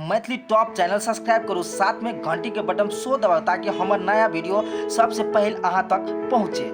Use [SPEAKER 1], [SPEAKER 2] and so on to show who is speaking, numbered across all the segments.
[SPEAKER 1] Maithili top channel subscribe करू, साथ में घंटी के बटन सो दबाओ ताकि हमार नया वीडियो सबसे पहले अहाँ तक पहुँचे।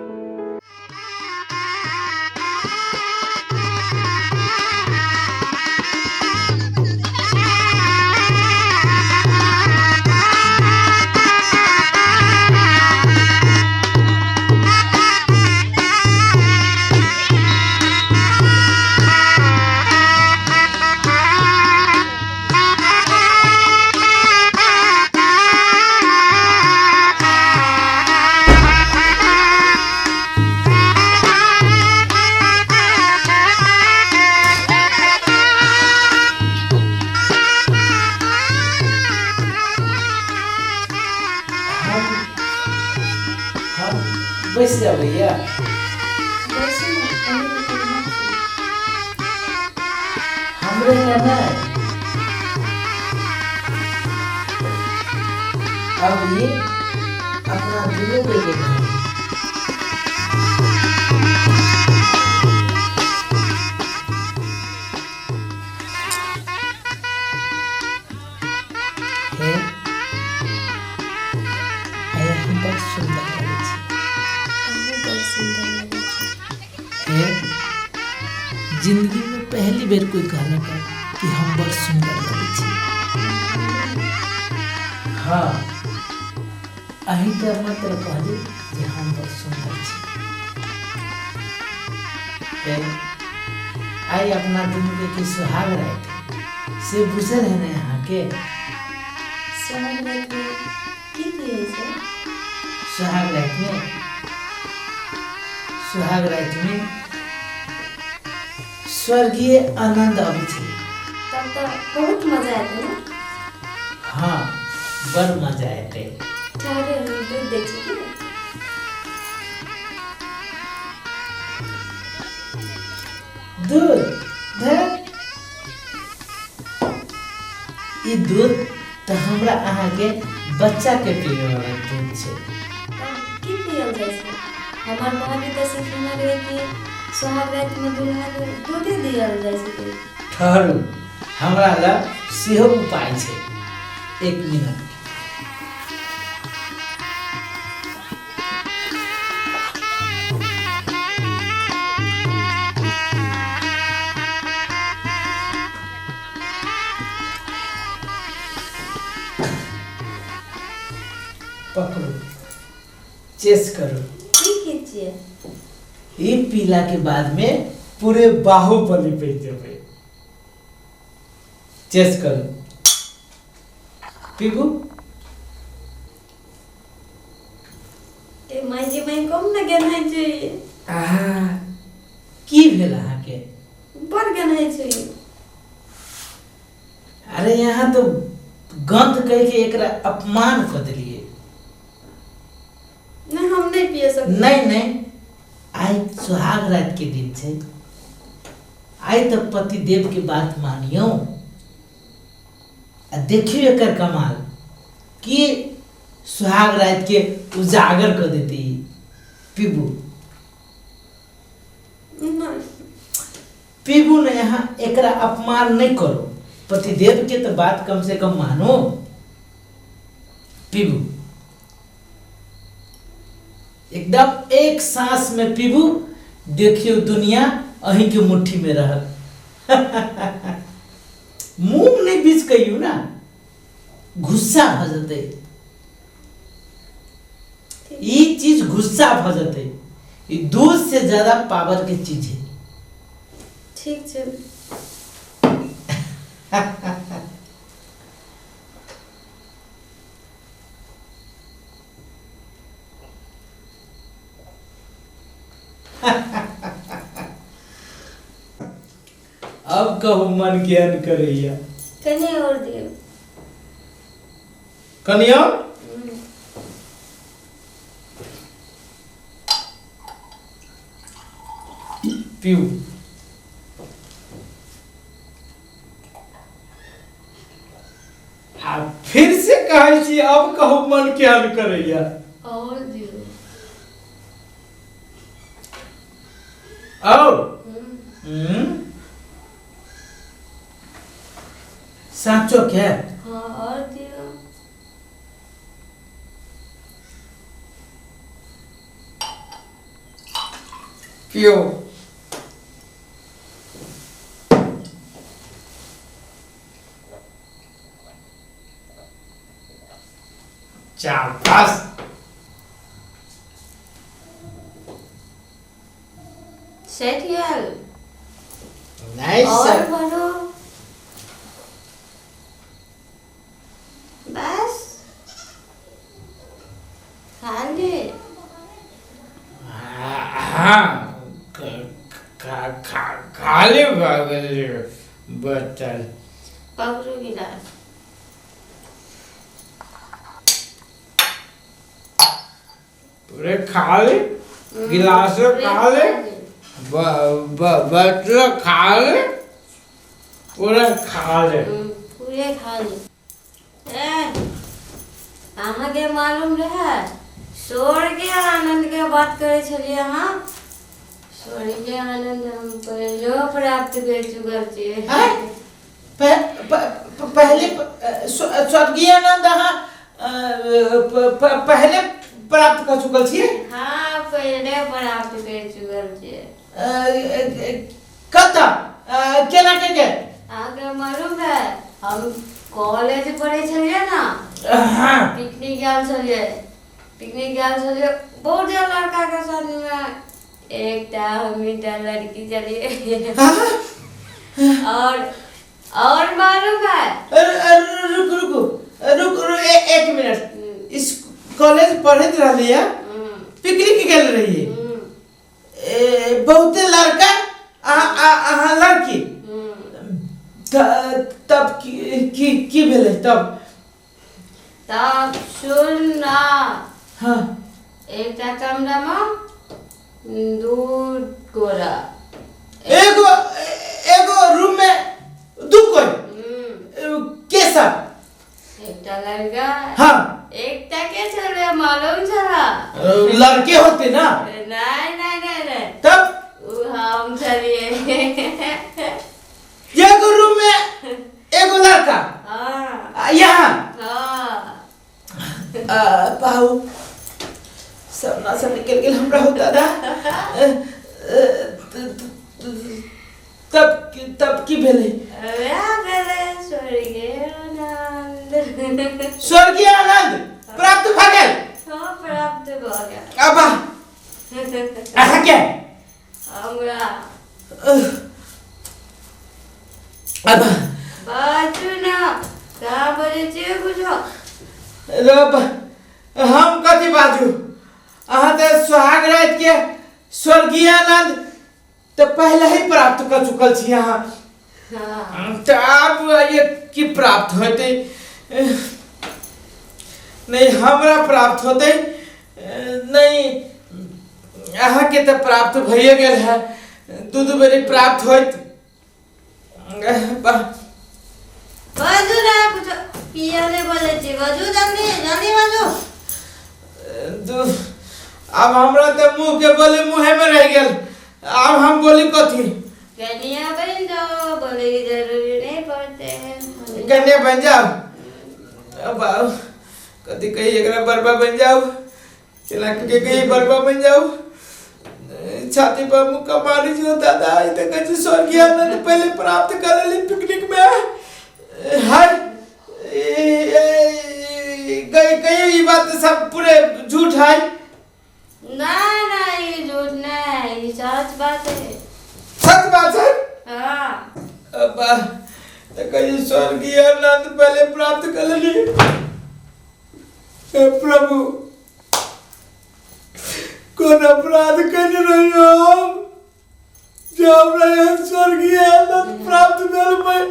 [SPEAKER 2] बैस जा भैया। हमरे कहना है अब ये अपना दिलों पे देखना है। हम बहुत सुंदर लगे है। जिंदगी में पहली बेर कोई कहना कि हम बहुत सुंदर लगे छी। हाँ, अही के मात्र कहली कि हम बहुत सुंदर छी। आई अपना जिंदगी की सुहाग रात से बुझल है ना यहाँ के
[SPEAKER 3] सुहाग रात में की किए से?
[SPEAKER 2] सुहाग रात में स्वर्गीय आनंद अभी छे।
[SPEAKER 3] तब तो बहुत मजा आते ना।
[SPEAKER 2] हाँ, बड़ मजा आते।
[SPEAKER 3] चाहे हम दूध दे छी
[SPEAKER 2] दूध धर ई दूध तो हमरा अहाँ के बच्चा के पिए वाला दूध छे।
[SPEAKER 3] की पियल जाय छै? हमार माँ भी तो सिखाना रहे कि सुहाग रात में दूल्हा के दूध दियल जाय छै।
[SPEAKER 2] ठहरू, हमरा ला सेहो उपाय छे। एक मिनट। पकड़ो, चेस करो।
[SPEAKER 3] की कीजिए?
[SPEAKER 2] ये पीला के बाद में पूरे बाहुबली पे जबे। चेस करो। पीबू?
[SPEAKER 3] ए माई जी माई कम न गनाय छै।
[SPEAKER 2] आहा, की भेल अहाँ के?
[SPEAKER 3] बड़ गनाय छै।
[SPEAKER 2] अरे यहाँ तो गंध कह के एकरा अपमान कर दिलिए।
[SPEAKER 3] नहीं, हम नहीं पिए सकते।
[SPEAKER 2] नहीं, आई सुहाग रात के दिन छे। आई तो पति देव के बात मानियो। देखियो एकर कमाल कि सुहाग रात के उजागर कर देती। पीबू?
[SPEAKER 3] नहीं।
[SPEAKER 2] पीबू ने यहाँ एकरा अपमान नहीं करो। पति देव के तो बात कम से कम मानो। पीबू? एकदम एक सांस में पीबू। देखियो दुनिया अही के मुट्ठी में रह। मुंह नहीं बीच कहियो ना, गुस्सा भ जते। ये चीज गुस्सा भ जते। ये दूध से ज्यादा पावर के चीज है।
[SPEAKER 3] ठीक छै।
[SPEAKER 2] अब कहू मन ज्ञान करैया।
[SPEAKER 3] कने और दियो।
[SPEAKER 2] कनिया पीऊ। आ फिर से कहै छी अब कहू मन ज्ञान करैया।
[SPEAKER 3] और दियो।
[SPEAKER 2] और साचो क्या?
[SPEAKER 4] क्यों? शाबाश।
[SPEAKER 3] सेट यार
[SPEAKER 4] नाइस
[SPEAKER 3] और
[SPEAKER 4] सर।
[SPEAKER 3] भरो बस खाली
[SPEAKER 4] हाँ खाली बोतल।
[SPEAKER 3] पकड़ो गिलास
[SPEAKER 4] पूरे खाली गिलास खाली बोतल खाली पूरे खाली।
[SPEAKER 3] पूरे खाली अहाँके मालूम रहे स्वर्ग आनंद के बात करे छलिए अहाँ। स्वर्ग आनंद हम पहले प्राप्त कर चुकल छियै।
[SPEAKER 4] पहले स्वर्गीय आनंद अहाँ पहले प्राप्त कर चुकल छियै।
[SPEAKER 3] हाँ पहले प्राप्त कर चुकल छियै।
[SPEAKER 4] कतऽ केना के
[SPEAKER 3] अहाँके मालूम है हम कॉलेज पढ़े छलिए ना।
[SPEAKER 4] हाँ
[SPEAKER 3] पिकनिक गेल छलिए बहुत ज्यादा लड़का के साथ में एकटा हमीटा लड़की चलिए और मालूम है
[SPEAKER 4] रुको एक मिनट। इस कॉलेज पढ़त रहलिए पिकनिक गेल रहिए बहुते लड़का अहाँ लड़की तब की भेलै तब
[SPEAKER 3] सुन ना
[SPEAKER 4] हाँ
[SPEAKER 3] एकटा कमरा में दू गोरा
[SPEAKER 4] एगो रूम में दू कोई के सब
[SPEAKER 3] एकटा लड़का
[SPEAKER 4] हाँ
[SPEAKER 3] एकटा के छले मालूम छला
[SPEAKER 4] लड़के होते ना
[SPEAKER 3] नहीं
[SPEAKER 4] तब
[SPEAKER 3] हम छलिए
[SPEAKER 4] एगो रूम में एगो लड़का
[SPEAKER 3] हाँ
[SPEAKER 4] यहाँ
[SPEAKER 3] हाँ
[SPEAKER 4] पाऊ सब ना सब निकल गेल हमरा होता था। तब की भेलै स्वर्गीय आनंद प्राप्त भ गेल।
[SPEAKER 3] हाँ प्राप्त भ गेल।
[SPEAKER 4] अब अहाँ के
[SPEAKER 3] हमरा
[SPEAKER 4] अब
[SPEAKER 3] बाजू ना कहाँ बजे छियै बुझो
[SPEAKER 4] रब हम कथी बाजू अहाँ तो सुहाग रात के स्वर्गीय आनंद तो पहले ही प्राप्त कर चुकल छी अहाँ।
[SPEAKER 3] हाँ
[SPEAKER 4] तो अब ये की प्राप्त होते नहीं हमरा प्राप्त होते नहीं अहाँ के तो प्राप्त भइए गेल है दूध बेरी प्राप्त होत
[SPEAKER 3] बाजू ना कुछ पिया ने बोले छी बाजू जल्दी जल्दी बाजू
[SPEAKER 4] अब हमरा तो मुंह के बोले मुंह में रह गेल अब हम बोली कथी
[SPEAKER 3] कन्या बन जाओ बोले की जरूरी नहीं पड़ते हैं
[SPEAKER 4] कन्या बन जाओ अब कथी कही एकरा बरबा बन जाओ चला के कही बरबा बन जाओ छाती पर मुक्का मारी जो दादा ई त कछ स्वर्गीय आनंद पहले प्राप्त कर ली पिकनिक में हाय कही ये बात सब पूरे झूठ है
[SPEAKER 3] ना ये झूठ नहीं ये सच बात है।
[SPEAKER 4] सच बात है
[SPEAKER 3] हाँ
[SPEAKER 4] अब तो कही स्वर्गीय आनंद पहले प्राप्त कर ली हे प्रभु कौन अपराध कर रही हो हम जो हमरा स्वर्गीय आनंद प्राप्त भेल मैं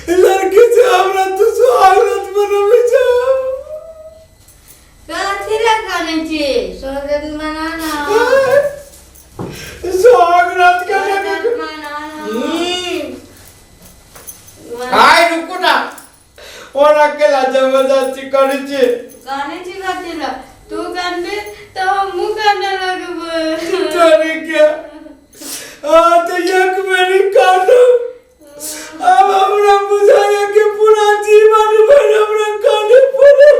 [SPEAKER 4] लड़की से हमरा तो सुहागरात मनबे छ
[SPEAKER 3] कथी लगाने छी स्वागत मनाना
[SPEAKER 4] सुहागरात के
[SPEAKER 3] स्वागत मनाना
[SPEAKER 4] आय रुको ना और अकेला जबरदस्ती करी छी
[SPEAKER 3] गाने छी कथी तू कानबे तो हमहू काने लगबे
[SPEAKER 4] तोरे क्या तो एक मेरी काटो अब हमरा बुझाया कि पूरा जीवन भर हमरा काने पड़े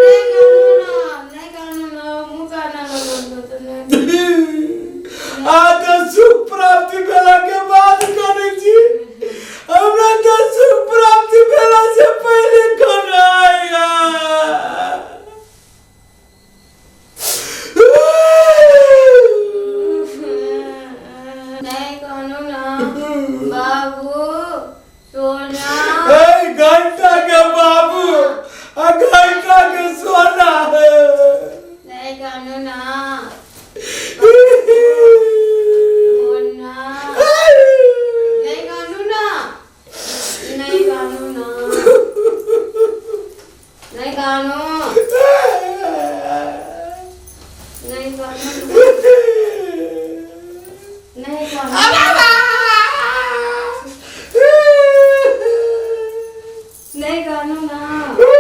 [SPEAKER 3] नहीं कानू ना हमहू काने लगबे तो नहीं कानो नहीं कानो नहीं कानो नहीं कानो ना